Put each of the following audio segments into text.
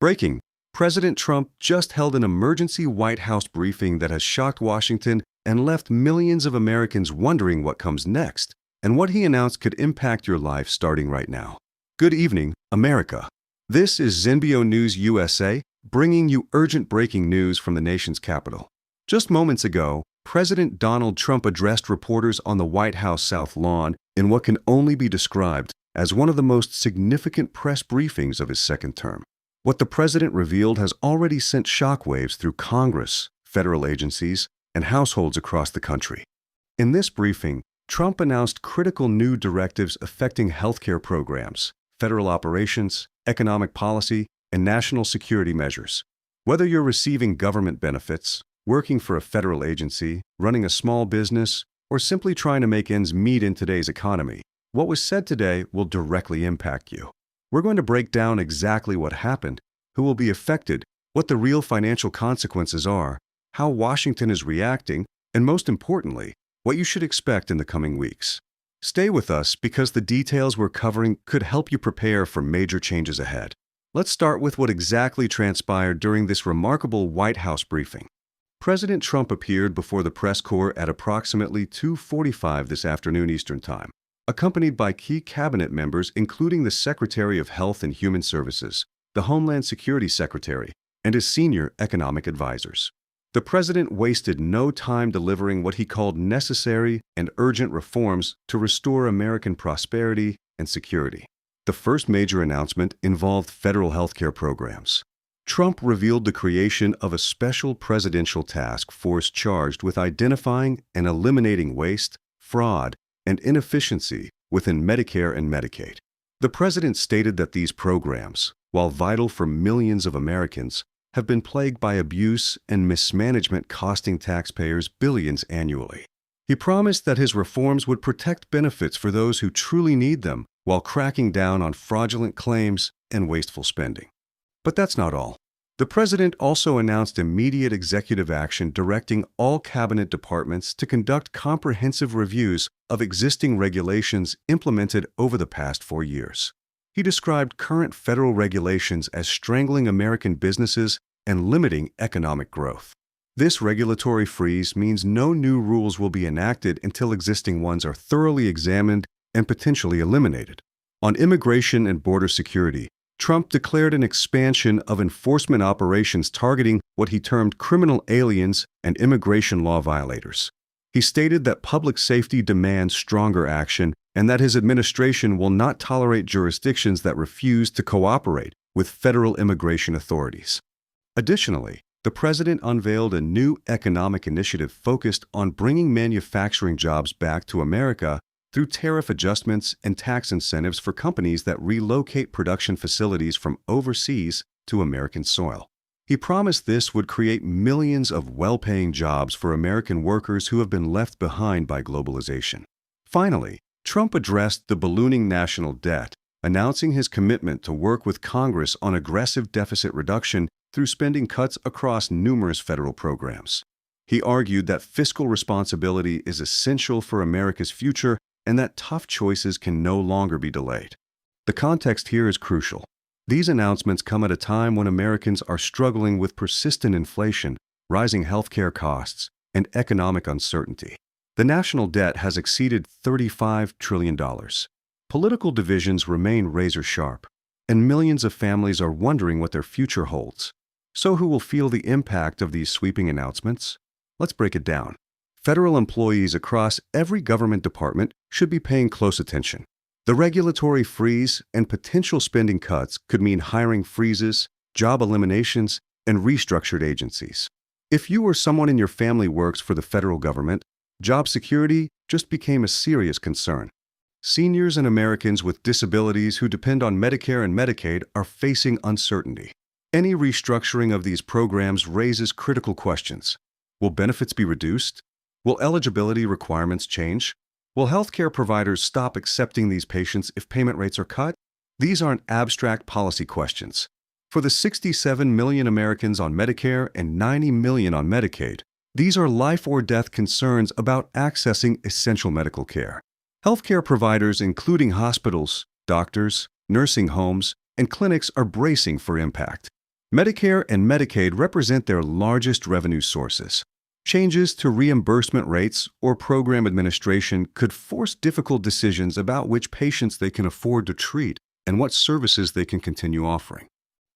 Breaking. President Trump just held an emergency White House briefing that has shocked Washington and left millions of Americans wondering what comes next, and what he announced could impact your life starting right now. Good evening, America. This is Zenbio News USA, bringing you urgent breaking news from the nation's capital. Just moments ago, President Donald Trump addressed reporters on the White House South Lawn in what can only be described as one of the most significant press briefings of his second term. What the president revealed has already sent shockwaves through Congress, federal agencies, and households across the country. In this briefing, Trump announced critical new directives affecting healthcare programs, federal operations, economic policy, and national security measures. Whether you're receiving government benefits, working for a federal agency, running a small business, or simply trying to make ends meet in today's economy, what was said today will directly impact you. We're going to break down exactly what happened, who will be affected, what the real financial consequences are, how Washington is reacting, and most importantly, what you should expect in the coming weeks. Stay with us because the details we're covering could help you prepare for major changes ahead. Let's start with what exactly transpired during this remarkable White House briefing. President Trump appeared before the press corps at approximately 2:45 this afternoon Eastern Time, accompanied by key cabinet members including the Secretary of Health and Human Services, the Homeland Security Secretary, and his senior economic advisors. The president wasted no time delivering what he called necessary and urgent reforms to restore American prosperity and security. The first major announcement involved federal healthcare programs. Trump revealed the creation of a special presidential task force charged with identifying and eliminating waste, fraud, and inefficiency within Medicare and Medicaid. The president stated that these programs, while vital for millions of Americans, have been plagued by abuse and mismanagement costing taxpayers billions annually. He promised that his reforms would protect benefits for those who truly need them while cracking down on fraudulent claims and wasteful spending. But that's not all. The president also announced immediate executive action directing all cabinet departments to conduct comprehensive reviews of existing regulations implemented over the past 4 years. He described current federal regulations as strangling American businesses and limiting economic growth. This regulatory freeze means no new rules will be enacted until existing ones are thoroughly examined and potentially eliminated. On immigration and border security, Trump declared an expansion of enforcement operations targeting what he termed criminal aliens and immigration law violators. He stated that public safety demands stronger action and that his administration will not tolerate jurisdictions that refuse to cooperate with federal immigration authorities. Additionally, the president unveiled a new economic initiative focused on bringing manufacturing jobs back to America through tariff adjustments and tax incentives for companies that relocate production facilities from overseas to American soil. He promised this would create millions of well-paying jobs for American workers who have been left behind by globalization. Finally, Trump addressed the ballooning national debt, announcing his commitment to work with Congress on aggressive deficit reduction through spending cuts across numerous federal programs. He argued that fiscal responsibility is essential for America's future and that tough choices can no longer be delayed. The context here is crucial. These announcements come at a time when Americans are struggling with persistent inflation, rising healthcare costs, and economic uncertainty. The national debt has exceeded $35 trillion. Political divisions remain razor-sharp, and millions of families are wondering what their future holds. So who will feel the impact of these sweeping announcements? Let's break it down. Federal employees across every government department should be paying close attention. The regulatory freeze and potential spending cuts could mean hiring freezes, job eliminations, and restructured agencies. If you or someone in your family works for the federal government, job security just became a serious concern. Seniors and Americans with disabilities who depend on Medicare and Medicaid are facing uncertainty. Any restructuring of these programs raises critical questions. Will benefits be reduced? Will eligibility requirements change? Will healthcare providers stop accepting these patients if payment rates are cut? These aren't abstract policy questions. For the 67 million Americans on Medicare and 90 million on Medicaid, these are life or death concerns about accessing essential medical care. Healthcare providers, including hospitals, doctors, nursing homes, and clinics, are bracing for impact. Medicare and Medicaid represent their largest revenue sources. Changes to reimbursement rates or program administration could force difficult decisions about which patients they can afford to treat and what services they can continue offering.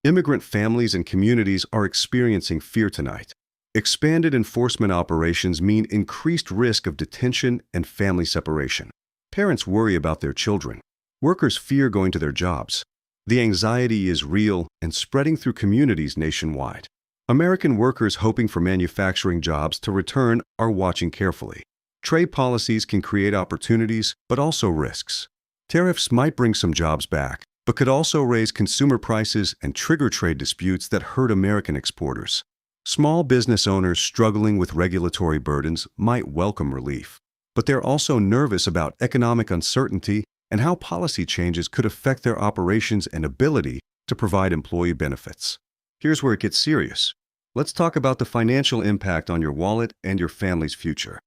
Immigrant families and communities are experiencing fear tonight. Expanded enforcement operations mean increased risk of detention and family separation. Parents worry about their children. Workers fear going to their jobs. The anxiety is real and spreading through communities nationwide. American workers hoping for manufacturing jobs to return are watching carefully. Trade policies can create opportunities, but also risks. Tariffs might bring some jobs back, but could also raise consumer prices and trigger trade disputes that hurt American exporters. Small business owners struggling with regulatory burdens might welcome relief, but they're also nervous about economic uncertainty and how policy changes could affect their operations and ability to provide employee benefits. Here's where it gets serious. Let's talk about the financial impact on your wallet and your family's future.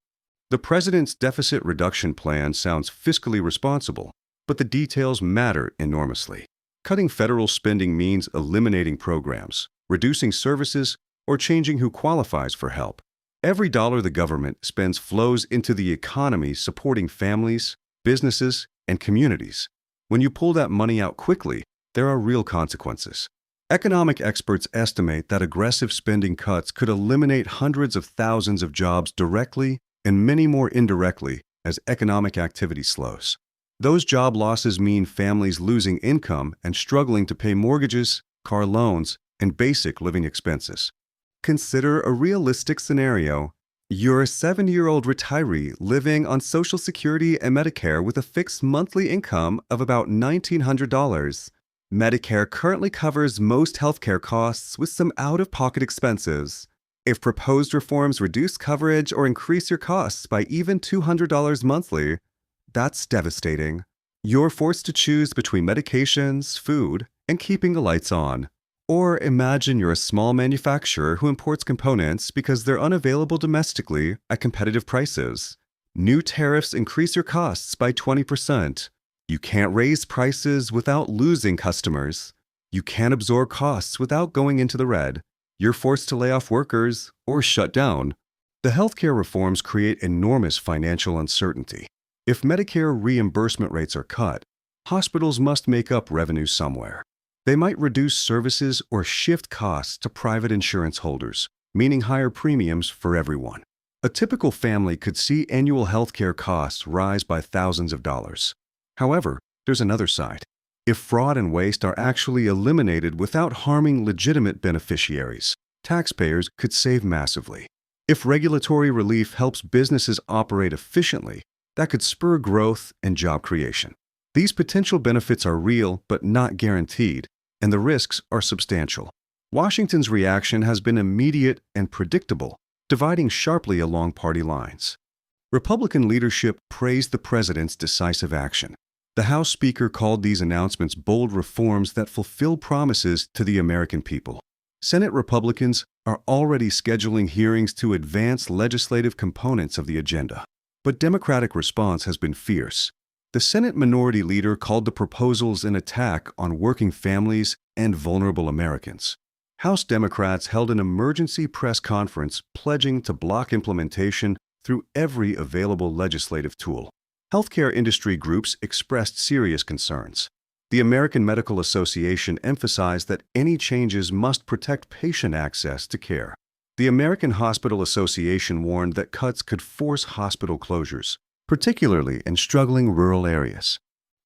The president's deficit reduction plan sounds fiscally responsible, but the details matter enormously. Cutting federal spending means eliminating programs, reducing services, or changing who qualifies for help. Every dollar the government spends flows into the economy supporting families, businesses, and communities. When you pull that money out quickly, there are real consequences. Economic experts estimate that aggressive spending cuts could eliminate hundreds of thousands of jobs directly and many more indirectly as economic activity slows. Those job losses mean families losing income and struggling to pay mortgages, car loans, and basic living expenses. Consider a realistic scenario. You're a 70-year-old retiree living on Social Security and Medicare with a fixed monthly income of about $1,900. Medicare currently covers most healthcare costs with some out-of-pocket expenses. If proposed reforms reduce coverage or increase your costs by even $200 monthly, that's devastating. You're forced to choose between medications, food, and keeping the lights on. Or imagine you're a small manufacturer who imports components because they're unavailable domestically at competitive prices. New tariffs increase your costs by 20%. You can't raise prices without losing customers. You can't absorb costs without going into the red. You're forced to lay off workers or shut down. The healthcare reforms create enormous financial uncertainty. If Medicare reimbursement rates are cut, hospitals must make up revenue somewhere. They might reduce services or shift costs to private insurance holders, meaning higher premiums for everyone. A typical family could see annual healthcare costs rise by thousands of dollars. However, there's another side. If fraud and waste are actually eliminated without harming legitimate beneficiaries, taxpayers could save massively. If regulatory relief helps businesses operate efficiently, that could spur growth and job creation. These potential benefits are real but not guaranteed, and the risks are substantial. Washington's reaction has been immediate and predictable, dividing sharply along party lines. Republican leadership praised the president's decisive action. The House Speaker called these announcements bold reforms that fulfill promises to the American people. Senate Republicans are already scheduling hearings to advance legislative components of the agenda. But Democratic response has been fierce. The Senate Minority Leader called the proposals an attack on working families and vulnerable Americans. House Democrats held an emergency press conference pledging to block implementation through every available legislative tool. Healthcare industry groups expressed serious concerns. The American Medical Association emphasized that any changes must protect patient access to care. The American Hospital Association warned that cuts could force hospital closures, particularly in struggling rural areas.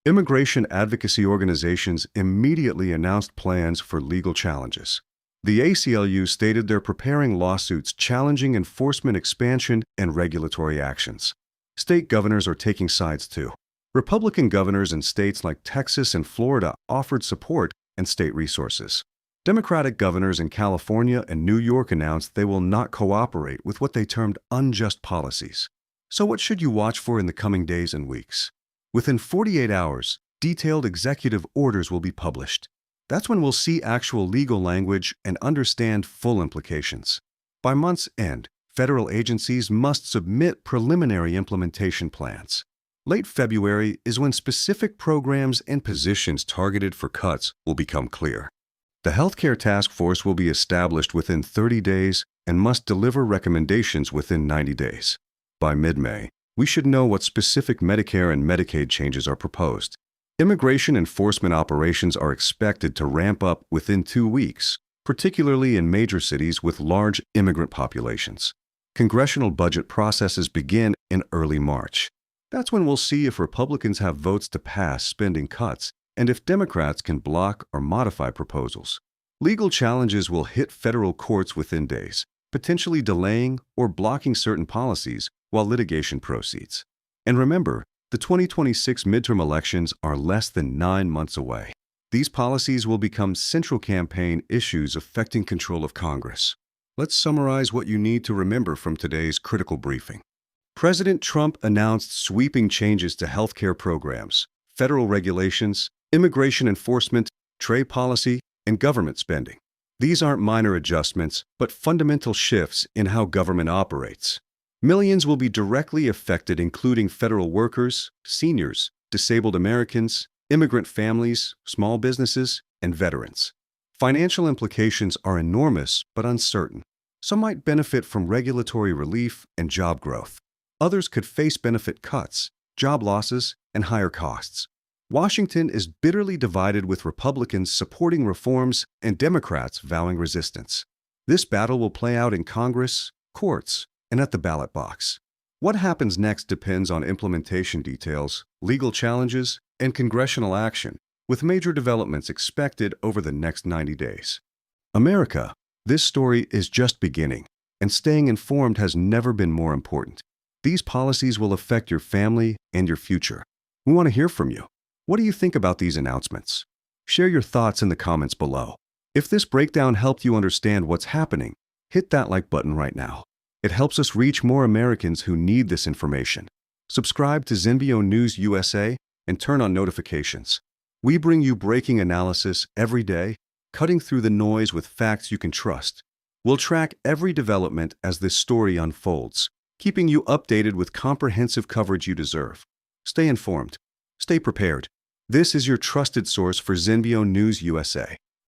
Immigration advocacy organizations immediately announced plans for legal challenges. The ACLU stated they're preparing lawsuits challenging enforcement expansion and regulatory actions. State governors are taking sides too. Republican governors in states like Texas and Florida offered support and state resources. Democratic governors in California and New York announced they will not cooperate with what they termed unjust policies. So what should you watch for in the coming days and weeks? Within 48 hours, detailed executive orders will be published. That's when we'll see actual legal language and understand full implications. By month's end, federal agencies must submit preliminary implementation plans. Late February is when specific programs and positions targeted for cuts will become clear. The Healthcare Task Force will be established within 30 days and must deliver recommendations within 90 days. By mid-May, we should know what specific Medicare and Medicaid changes are proposed. Immigration enforcement operations are expected to ramp up within 2 weeks, particularly in major cities with large immigrant populations. Congressional budget processes begin in early March. That's when we'll see if Republicans have votes to pass spending cuts and if Democrats can block or modify proposals. Legal challenges will hit federal courts within days, potentially delaying or blocking certain policies while litigation proceeds. And remember, the 2026 midterm elections are less than 9 months away. These policies will become central campaign issues affecting control of Congress. Let's summarize what you need to remember from today's critical briefing. President Trump announced sweeping changes to healthcare programs, federal regulations, immigration enforcement, trade policy, and government spending. These aren't minor adjustments, but fundamental shifts in how government operates. Millions will be directly affected, including federal workers, seniors, disabled Americans, immigrant families, small businesses, and veterans. Financial implications are enormous but uncertain. Some might benefit from regulatory relief and job growth. Others could face benefit cuts, job losses, and higher costs. Washington is bitterly divided, with Republicans supporting reforms and Democrats vowing resistance. This battle will play out in Congress, courts, and at the ballot box. What happens next depends on implementation details, legal challenges, and congressional action, with major developments expected over the next 90 days. America, this story is just beginning, and staying informed has never been more important. These policies will affect your family and your future. We want to hear from you. What do you think about these announcements? Share your thoughts in the comments below. If this breakdown helped you understand what's happening, hit that like button right now. It helps us reach more Americans who need this information. Subscribe to Zenvio News USA and turn on notifications. We bring you breaking analysis every day, cutting through the noise with facts you can trust. We'll track every development as this story unfolds, keeping you updated with comprehensive coverage you deserve. Stay informed. Stay prepared. This is your trusted source for Zenvio News USA.